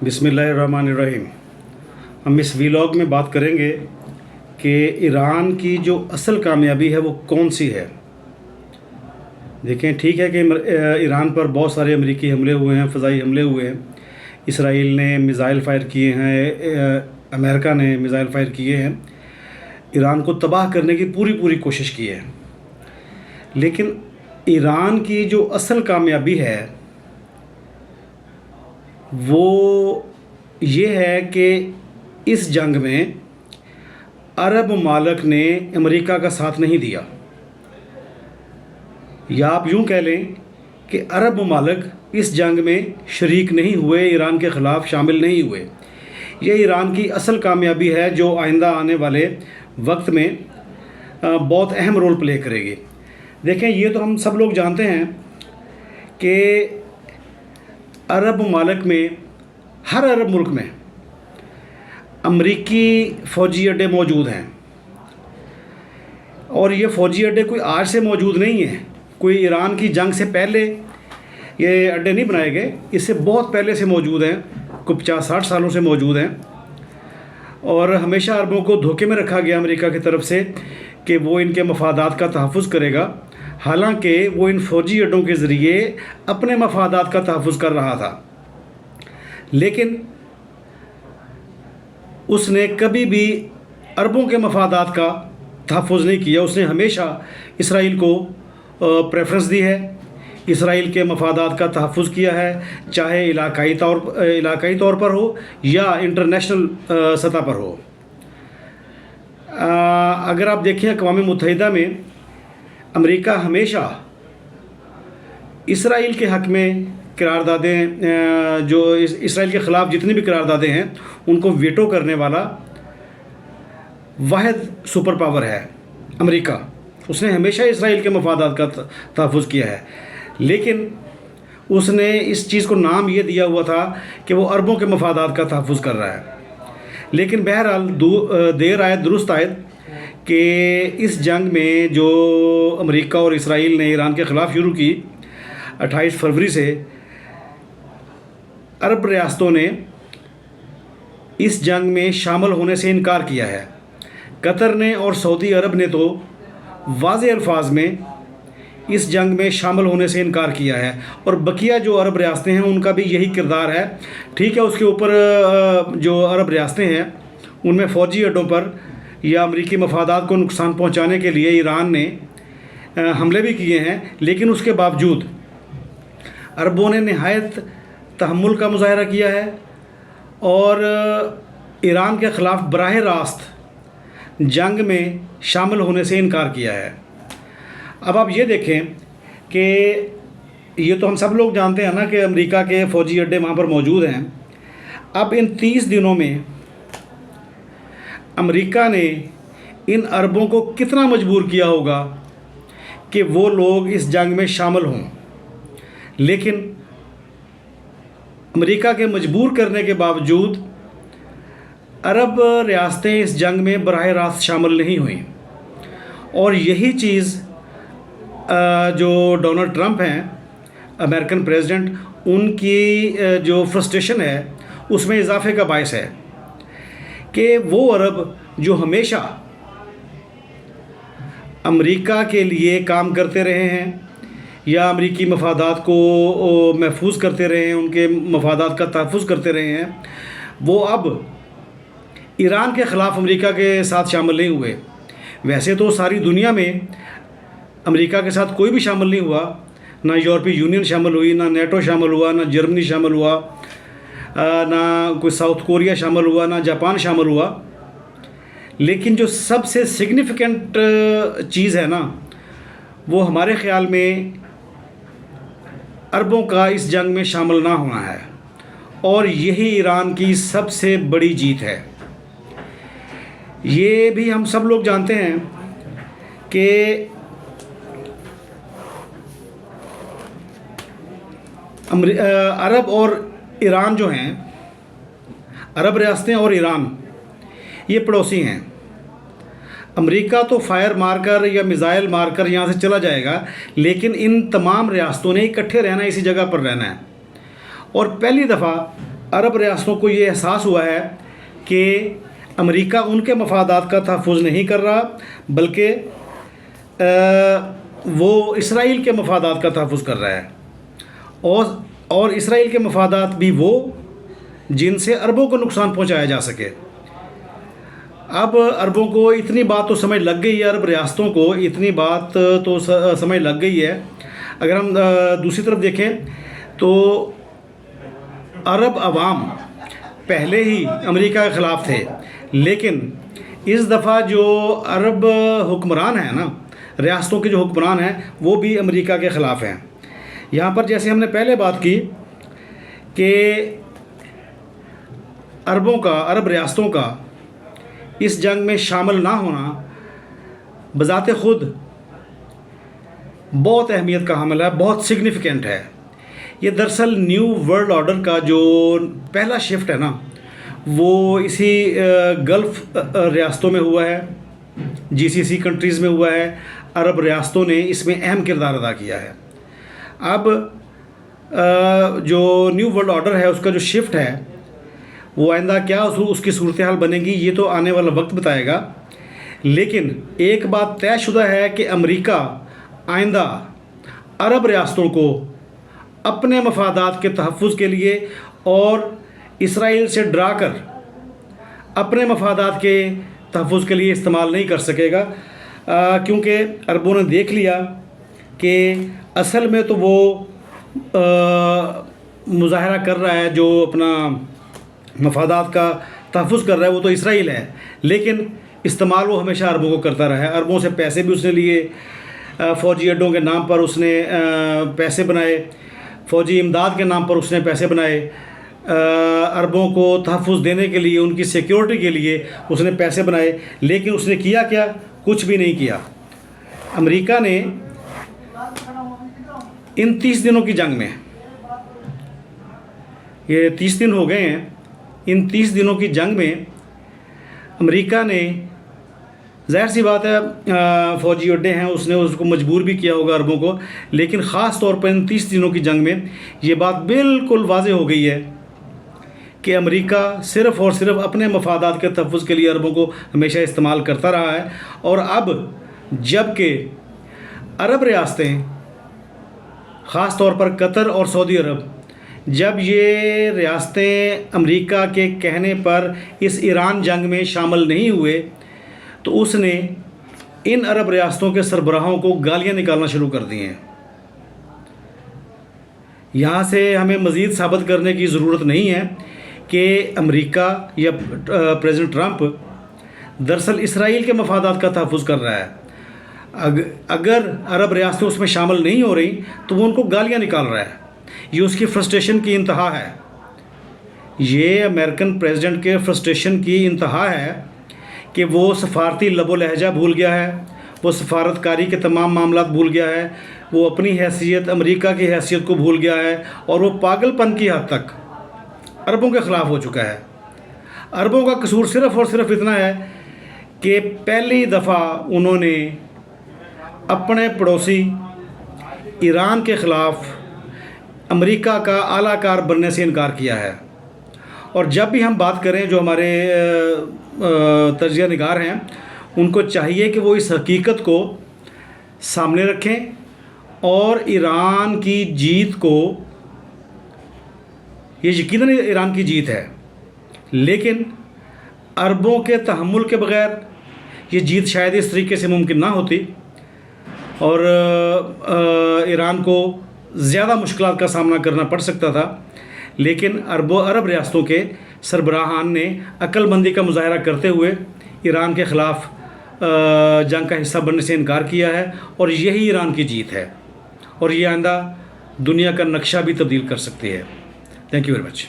बिस्मिल्लाहिर्रहमानिर्रहीम। हम इस वीलॉग में बात करेंगे कि ईरान की जो असल कामयाबी है वो कौन सी है। देखें, ठीक है कि ईरान पर बहुत सारे अमेरिकी हमले हुए हैं, फ़ज़ाई हमले हुए हैं। इसराइल ने मिज़ाइल फ़ायर किए हैं, अमेरिका ने मिज़ाइल फ़ायर किए हैं, ईरान को तबाह करने की पूरी कोशिश की है। लेकिन ईरान की जो असल कामयाबी है वो ये है कि इस जंग में अरब ममालिक ने अमेरिका का साथ नहीं दिया, या आप यूँ कह लें कि अरब ममालिक इस जंग में शरीक नहीं हुए, ईरान के ख़िलाफ़ शामिल नहीं हुए। ये ईरान की असल कामयाबी है जो आइंदा आने वाले वक्त में बहुत अहम रोल प्ले करेगी। देखें, ये तो हम सब लोग जानते हैं कि अरब ममालिक में, हर अरब मुल्क में अमरीकी फ़ौजी अड्डे मौजूद हैं, और ये फ़ौजी अड्डे कोई आज से मौजूद नहीं हैं। कोई ईरान की जंग से पहले ये अड्डे नहीं बनाए गए, इससे बहुत पहले से मौजूद हैं, कुछ 50-60 सालों से मौजूद हैं। और हमेशा अरबों को धोखे में रखा गया अमेरिका की तरफ से कि वो इनके मफादात का तहफ़्फ़ुज़ करेगा, हालांकि वो इन फ़ौजी अड्डों के ज़रिए अपने मफादात का तहफ़्फ़ुज़ कर रहा था। लेकिन उसने कभी भी अरबों के मफादात का तहफ़्फ़ुज़ नहीं किया। उसने हमेशा इसराइल को प्रेफरेंस दी है, इसराइल के मफादात का तहफ़्फ़ुज़ किया है, चाहे इलाकाई तौर पर हो या इंटरनेशनल सतह पर हो। अगर आप देखें, अक़वाम मुत्तहिदा में अमेरिका हमेशा इसराइल के हक़ में करारदादें, जो इसराइल के ख़िलाफ़ जितनी भी करारदादें हैं उनको वीटो करने वाला वाहिद सुपर पावर है अमेरिका। उसने हमेशा इसराइल के मफादात का तहफ़्फ़ुज़ किया है, लेकिन उसने इस चीज़ को नाम ये दिया हुआ था कि वो अरबों के मफादात का तहफ़्फ़ुज़ कर रहा है। लेकिन बहरहाल देर आयत दुरुस्त आयत कि इस जंग में जो अमेरिका और इसराइल ने ईरान के ख़िलाफ़ शुरू की 28 फरवरी से, अरब रियासतों ने इस जंग में शामिल होने से इनकार किया है। कतर ने और सऊदी अरब ने तो वाज़ेह अल्फाज में इस जंग में शामिल होने से इनकार किया है, और बकिया जो अरब रियासतें हैं उनका भी यही किरदार है। ठीक है, उसके ऊपर जो अरब रियासतें हैं उनमें फ़ौजी अड्डों पर या अमरीकी मफादात को नुकसान पहुंचाने के लिए ईरान ने हमले भी किए हैं, लेकिन उसके बावजूद अरबों ने नहायत तहम्मुल का मुज़ाहरा किया है और ईरान के ख़िलाफ़ बराह रास्त जंग में शामिल होने से इनकार किया है। अब आप ये देखें कि ये तो हम सब लोग जानते हैं ना कि अमेरिका के फ़ौजी अड्डे वहाँ पर मौजूद हैं। अब इन 30 दिनों में अमेरिका ने इन अरबों को कितना मजबूर किया होगा कि वो लोग इस जंग में शामिल हों। लेकिन अमेरिका के मजबूर करने के बावजूद अरब रियासतें इस जंग में बराह रास्त शामिल नहीं हुई, और यही चीज़ जो डोनाल्ड ट्रंप हैं, अमेरिकन प्रेसिडेंट, उनकी जो फ्रस्ट्रेशन है उसमें इजाफे का बायस है कि वो अरब जो हमेशा अमेरिका के लिए काम करते रहे हैं या अमरीकी मफादात को महफूज करते रहे हैं, उनके मफादात का तहफ़्फ़ुज़ करते रहे हैं, वो अब ईरान के ख़िलाफ़ अमेरिका के साथ शामिल नहीं हुए। वैसे तो सारी दुनिया में अमेरिका के साथ कोई भी शामिल नहीं हुआ, ना यूरोपीय यूनियन शामिल हुई, ना नेटो शामिल हुआ, ना जर्मनी शामिल हुआ, ना कोई साउथ कोरिया शामिल हुआ, ना जापान शामिल हुआ। लेकिन जो सबसे सिग्निफिकेंट चीज़ है ना, वो हमारे ख़्याल में अरबों का इस जंग में शामिल ना होना है, और यही ईरान की सबसे बड़ी जीत है। ये भी हम सब लोग जानते हैं कि अरब और ईरान जो हैं, अरब रियासतें और ईरान, ये पड़ोसी हैं। अमेरिका तो फायर मारकर या मिज़ाइल मारकर यहाँ से चला जाएगा, लेकिन इन तमाम रियासतों ने इकट्ठे रहना है, इसी जगह पर रहना है। और पहली दफ़ा عرب ریاستوں کو یہ احساس ہوا ہے کہ امریکہ ان کے مفادات کا تحفظ نہیں کر رہا، بلکہ وہ اسرائیل کے مفادات کا تحفظ کر رہا ہے، اور اسرائیل کے مفادات بھی وہ جن سے عربوں کو نقصان پہنچایا جا سکے۔ اب عربوں کو اتنی بات تو سمجھ لگ گئی ہے، عرب ریاستوں کو اتنی بات تو سمجھ لگ گئی ہے۔ اگر ہم دوسری طرف دیکھیں تو عرب عوام پہلے ہی امریکہ کے خلاف تھے، لیکن اس دفعہ جو عرب حکمران ہیں نا، ریاستوں کے جو حکمران ہیں، وہ بھی امریکہ کے خلاف ہیں۔ یہاں پر جیسے ہم نے پہلے بات کی کہ عرب ریاستوں کا اس جنگ میں شامل نہ ہونا بذات خود بہت اہمیت کا حامل ہے، بہت سگنیفیکنٹ ہے۔ یہ دراصل نیو ورلڈ آرڈر کا جو پہلا شفٹ ہے نا، وہ اسی گلف ریاستوں میں ہوا ہے، GCC کنٹریز میں ہوا ہے۔ عرب ریاستوں نے اس میں اہم کردار ادا کیا ہے۔ اب جو نیو ورلڈ آرڈر ہے، اس کا جو شفٹ ہے، وہ آئندہ کیا اس کی صورتحال بنے گی، یہ تو آنے والا وقت بتائے گا۔ لیکن ایک بات طے شدہ ہے کہ امریکہ آئندہ عرب ریاستوں کو اپنے مفادات کے تحفظ کے لیے اور اسرائیل سے ڈرا کر اپنے مفادات کے تحفظ کے لیے استعمال نہیں کر سکے گا، کیونکہ عربوں نے دیکھ لیا کہ اصل میں تو وہ مظاہرہ کر رہا ہے، جو اپنا مفادات کا تحفظ کر رہا ہے، وہ تو اسرائیل ہے، لیکن استعمال وہ ہمیشہ عربوں کو کرتا رہا ہے۔ عربوں سے پیسے بھی اس نے لیے، فوجی اڈوں کے نام پر اس نے پیسے بنائے، فوجی امداد کے نام پر اس نے پیسے بنائے، عربوں کو تحفظ دینے کے لیے، ان کی سیکیورٹی کے لیے اس نے پیسے بنائے، لیکن اس نے کیا کیا؟ کچھ بھی نہیں کیا۔ امریکہ نے ان 30 دنوں کی جنگ میں، یہ 30 دن ہو گئے ہیں، ان 30 دنوں کی جنگ میں امریکہ نے، ظاہر سی بات ہے فوجی اڈے ہیں، اس نے اس کو مجبور بھی کیا ہوگا عربوں کو، لیکن خاص طور پر ان 30 دنوں کی جنگ میں یہ بات بالکل واضح ہو گئی ہے کہ امریکہ صرف اور صرف اپنے مفادات کے تحفظ کے لیے عربوں کو ہمیشہ استعمال کرتا رہا ہے۔ اور اب جب کہ عرب ریاستیں، خاص طور پر قطر اور سعودی عرب، جب یہ ریاستیں امریکہ کے کہنے پر اس ایران جنگ میں شامل نہیں ہوئے، تو اس نے ان عرب ریاستوں کے سربراہوں کو گالیاں نکالنا شروع کر دی ہیں۔ یہاں سے ہمیں مزید ثابت کرنے کی ضرورت نہیں ہے کہ امریکہ یا پریزیڈنٹ ٹرمپ دراصل اسرائیل کے مفادات کا تحفظ کر رہا ہے۔ اگر عرب ریاستیں اس میں شامل نہیں ہو رہی تو وہ ان کو گالیاں نکال رہا ہے۔ یہ اس کی فرسٹریشن کی انتہا ہے، یہ امریکن پریزیڈنٹ کے فرسٹریشن کی انتہا ہے کہ وہ سفارتی لب و لہجہ بھول گیا ہے، وہ سفارتکاری کے تمام معاملات بھول گیا ہے، وہ اپنی حیثیت، امریکہ کی حیثیت کو بھول گیا ہے، اور وہ پاگل پن کی حد تک عربوں کے خلاف ہو چکا ہے۔ عربوں کا قصور صرف اور صرف اتنا ہے کہ پہلی دفعہ انہوں نے اپنے پڑوسی ایران کے خلاف امریکہ کا اعلیٰ کار بننے سے انکار کیا ہے۔ اور جب بھی ہم بات کریں، جو ہمارے تجزیہ نگار ہیں، ان کو چاہیے کہ وہ اس حقیقت کو سامنے رکھیں اور ایران کی جیت کو، یہ یقیناً ایران کی جیت ہے، لیکن عربوں کے تحمل کے بغیر یہ جیت شاید اس طریقے سے ممکن نہ ہوتی، اور ایران کو زیادہ مشکلات کا سامنا کرنا پڑ سکتا تھا۔ لیکن عرب ریاستوں کے سربراہان نے عقل مندی کا مظاہرہ کرتے ہوئے ایران کے خلاف جنگ کا حصہ بننے سے انکار کیا ہے، اور یہی ایران کی جیت ہے، اور یہ آئندہ دنیا کا نقشہ بھی تبدیل کر سکتی ہے۔ Thank you very much.